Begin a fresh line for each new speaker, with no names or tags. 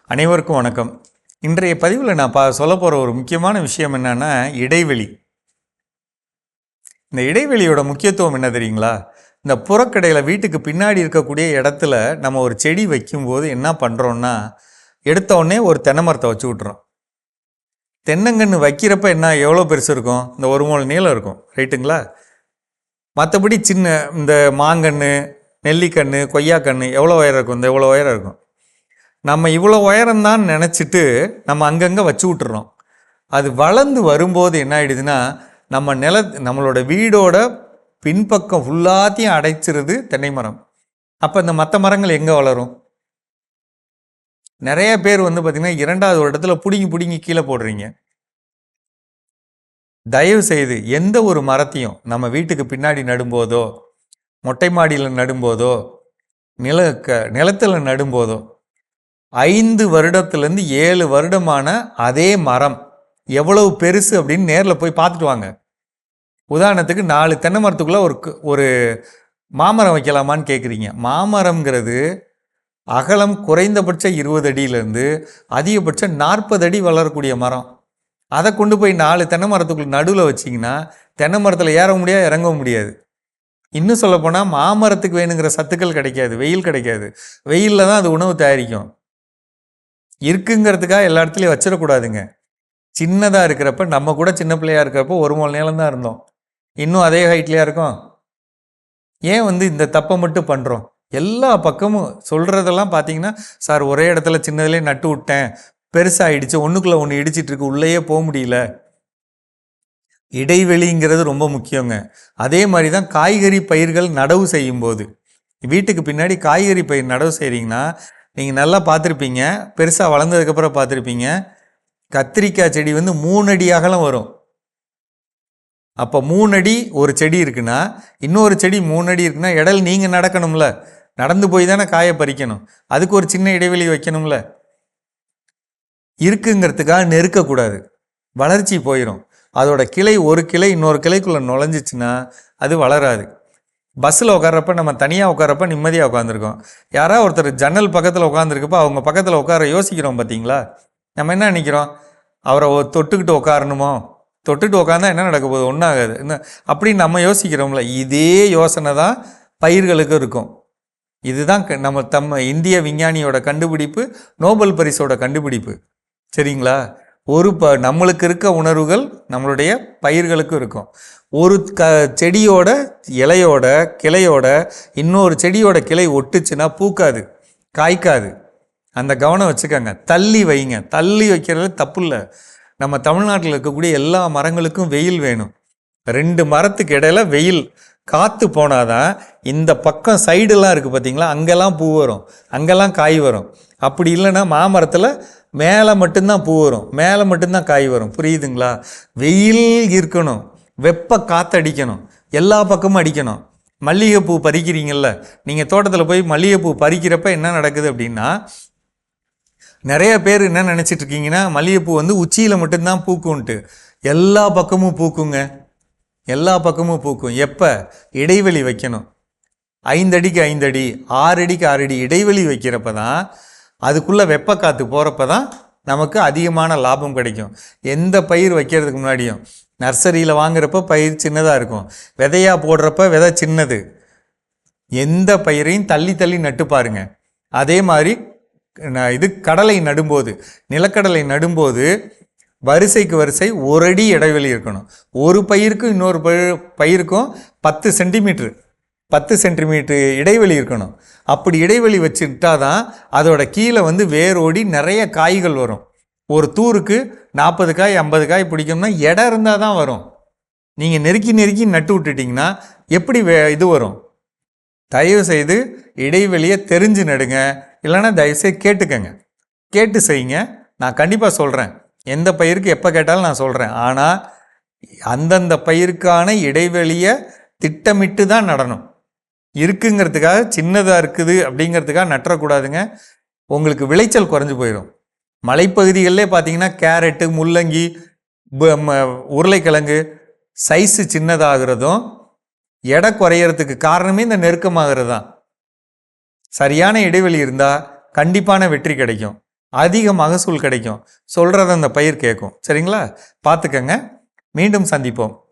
அனைவருக்கும் வணக்கம். இன்றைய பதிவில் நான் சொல்ல போகிற ஒரு முக்கியமான விஷயம் என்னன்னா இடைவெளி. இந்த இடைவெளியோட முக்கியத்துவம் என்ன தெரியுங்களா? இந்த புறக்கடையில் வீட்டுக்கு பின்னாடி இருக்கக்கூடிய இடத்துல நம்ம ஒரு செடி வைக்கும்போது என்ன பண்ணுறோன்னா, எடுத்த உடனே ஒரு தென்னை மரத்தை வச்சு விட்றோம். தென்னங்கன்று வைக்கிறப்ப என்ன எவ்வளோ பெருசு இருக்கும்? இந்த ஒரு முழ நீளம் இருக்கும், ரைட்டுங்களா? மற்றபடி சின்ன இந்த மாங்கன்று, நெல்லிக்கன்று, கொய்யாக்கன்று எவ்வளோ உயரம் இருக்கும்? இந்த எவ்வளோ உயரம் இருக்கும். நம்ம இவ்வளோ உயரம்தான் நினச்சிட்டு நம்ம அங்கங்கே வச்சு விட்டுறோம். அது வளர்ந்து வரும்போது என்ன ஆகிடுதுன்னா, நம்மளோட வீடோட பின்பக்கம் ஃபுல்லாத்தையும் அடைச்சிருது தென்னை மரம். அப்போ இந்த மற்ற மரங்கள் எங்கே வளரும்? நிறைய பேர் பார்த்திங்கன்னா 2வது வருடத்தில் பிடுங்கி கீழே போடுறீங்க. தயவு செய்து எந்த ஒரு மரத்தையும் நம்ம வீட்டுக்கு பின்னாடி நடும்போதோ, மொட்டை மாடியில் நடும்போதோ, நிலத்தில் நடும்போதோ 5 வருடத்துலேருந்து 7 வருடமான அதே மரம் எவ்வளவு பெருசு அப்படின்னு நேரில் போய் பார்த்துட்டு வாங்க. உதாரணத்துக்கு 4 தென்னை மரத்துக்குள்ளே ஒரு மாமரம் வைக்கலாமான்னு கேட்குறீங்க. மாமரம்ங்கிறது அகலம் குறைந்தபட்சம் 20 அடியிலேருந்து அதிகபட்சம் 40 அடி வளரக்கூடிய மரம். அதை கொண்டு போய் 4 தென்னை மரத்துக்குள்ள நடுவில் வச்சிங்கன்னா தென்னை மரத்தில் ஏற முடியாது, இறங்கவும் முடியாது. இன்னும் சொல்லப்போனால் மாமரத்துக்கு வேணுங்கிற சத்துக்கள் கிடைக்காது, வெயில் கிடைக்காது. வெயிலில் தான் அது உணவு தயாரிக்கும். இருக்குங்கிறதுக்காக எல்லா இடத்துலையும் வச்சிடக்கூடாதுங்க. சின்னதாக இருக்கிறப்ப நம்ம கூட சின்ன பிள்ளையாக இருக்கிறப்போ ஒரு முழ நீளம் தான் இருந்தோம். இன்னும் அதே ஹைட்லையாக இருக்கும். ஏன் இந்த தப்பை மட்டும் பண்ணுறோம்? எல்லா பக்கமும் சொல்கிறதெல்லாம் பார்த்தீங்கன்னா, சார் ஒரே இடத்துல சின்னதுலேயே நட்டு விட்டேன், பெருசாகிடுச்சு, ஒன்றுக்குள்ளே ஒன்று இடிச்சிட்டு இருக்கு, உள்ளேயே போக முடியல. இடைவெளிங்கிறது ரொம்ப முக்கியங்க. அதே மாதிரி தான் காய்கறி பயிர்கள் நடவு செய்யும்போது, வீட்டுக்கு பின்னாடி காய்கறி பயிர் நடவு செய்கிறீங்கன்னா நீங்கள் நல்லா பார்த்துருப்பீங்க, பெருசாக வளர்ந்ததுக்கப்புறம் பார்த்துருப்பீங்க, கத்திரிக்காய் செடி 3 அடி அகலம் வரும். அப்போ 3 அடி ஒரு செடி இருக்குன்னா, இன்னொரு செடி 3 அடி இருக்குன்னா இடையில நீங்கள் நடக்கணும்ல, நடந்து போய் தானே காயை பறிக்கணும். அதுக்கு ஒரு சின்ன இடைவெளி வைக்கணும்ல. இருக்குங்கிறதுக்காக நெருக்கக்கூடாது, வளர்ச்சி போயிடும். அதோட கிளை ஒரு கிளை இன்னொரு கிளைக்குள்ளே நுழைஞ்சிச்சுன்னா அது வளராது. பஸ்ஸில் உட்காரப்ப நம்ம தனியாக உட்காரப்ப நிம்மதியாக உட்காந்துருக்கோம். யாராவது ஒருத்தர் ஜன்னல் பக்கத்தில் உட்காந்துருக்கப்போ அவங்க பக்கத்தில் உட்கார யோசிக்கிறோம் பார்த்தீங்களா? நம்ம என்ன நினைக்கிறோம்? அவரை தொட்டுக்கிட்டு உட்காரணுமோ? தொட்டுட்டு உட்காந்தா என்ன நடக்க போகுது? ஒன்றும் ஆகாது அப்படின்னு நம்ம யோசிக்கிறோம்ல. இதே யோசனை தான் பயிர்களுக்கு இருக்கும். இதுதான் நம்ம இந்திய விஞ்ஞானியோட கண்டுபிடிப்பு, நோபல் பரிசோட கண்டுபிடிப்பு. சரிங்களா? நம்மளுக்கு இருக்க உணர்வுகள் நம்மளுடைய பயிர்களுக்கு இருக்கும். ஒரு செடியோட இலையோட கிளையோட இன்னொரு செடியோட கிளை ஒட்டுச்சுன்னா பூக்காது, காய்க்காது. அந்த கவனம் வச்சுக்கோங்க. தள்ளி வைங்க. தள்ளி வைக்கிறது தப்பு இல்லை. நம்ம தமிழ்நாட்டில் இருக்கக்கூடிய எல்லா மரங்களுக்கும் வெயில் வேணும். 2 மரத்துக்கு இடையில வெயில் காற்று போனாதான் இந்த பக்கம் சைடெல்லாம் இருக்குது பார்த்தீங்களா, அங்கெல்லாம் பூ வரும், அங்கெல்லாம் காய் வரும். அப்படி இல்லைன்னா மாமரத்தில் மேலே மட்டும்தான் பூ வரும், மேலே மட்டும்தான் காய் வரும். புரியுதுங்களா? வெயில் இருக்கணும், வெப்ப காற்றடிக்கணும், எல்லா பக்கமும் அடிக்கணும். மல்லிகைப்பூ பறிக்கிறீங்கல்ல, நீங்கள் தோட்டத்தில் போய் மல்லிகைப்பூ பறிக்கிறப்ப என்ன நடக்குது அப்படின்னா, நிறைய பேர் என்ன நினச்சிட்டு இருக்கீங்கன்னா மல்லிகைப்பூ உச்சியில் மட்டும்தான் பூக்கும்ன்ட்டு. எல்லா பக்கமும் பூக்குங்க, எல்லா பக்கமும் பூக்கும். எப்போ? இடைவெளி வைக்கணும். 5 அடிக்கு 5 அடி, 6 அடிக்கு 6 அடி இடைவெளி வைக்கிறப்ப தான், அதுக்குள்ளே வெப்ப காற்று போகிறப்ப தான் நமக்கு அதிகமான லாபம் கிடைக்கும். எந்த பயிர் வைக்கிறதுக்கு முன்னாடியும் நர்சரியில் வாங்குறப்ப பயிர் சின்னதாக இருக்கும், விதையாக போடுறப்ப விதை சின்னது. எந்த பயிரையும் தள்ளி தள்ளி நட்டு பாருங்க. அதே மாதிரி கடலை நடும்போது, நிலக்கடலை நடும்போது வரிசைக்கு வரிசை 1 அடி இடைவெளி இருக்கணும். ஒரு பயிருக்கும் இன்னொரு பயிருக்கும் 10 சென்டிமீட்டர் இடைவெளி இருக்கணும். அப்படி இடைவெளி வச்சுட்டா தான் அதோட கீழே வேரோடி நிறைய காய்கள் வரும். ஒரு தூருக்கு 40 காய் 50 காய் பிடிக்கும்னா இடம் இருந்தால் தான் வரும். நீங்கள் நெருக்கி நட்டு விட்டுட்டிங்கன்னா எப்படி இது வரும்? தயவு செய்து இடைவெளியை தெரிஞ்சு நடுங்க. இல்லைன்னா தயவுசெய்து கேட்டுக்கங்க, கேட்டு செய்யுங்க. நான் கண்டிப்பாக சொல்கிறேன், எந்த பயிருக்கு எப்போ கேட்டாலும் நான் சொல்கிறேன். ஆனால் அந்தந்த பயிருக்கான இடைவெளியை திட்டமிட்டு தான் நடணும். இருக்குங்கிறதுக்காக, சின்னதாக இருக்குது அப்படிங்கிறதுக்காக நட்டுறக்கூடாதுங்க. உங்களுக்கு விளைச்சல் குறைஞ்சி போயிடும். மலைப்பகுதிகளிலே பார்த்தீங்கன்னா கேரட்டு, முள்ளங்கி, உருளைக்கிழங்கு சைஸு சின்னதாகிறதும் எடை குறையிறதுக்கு காரணமே இந்த நெருக்கமாகிறது தான். சரியான இடைவெளி இருந்தால் கண்டிப்பான வெற்றி கிடைக்கும். அதிக மகசூல் கிடைக்கும். சொல்கிறத அந்த பயிர் கேட்கும். சரிங்களா? பார்த்துக்கங்க. மீண்டும் சந்திப்போம்.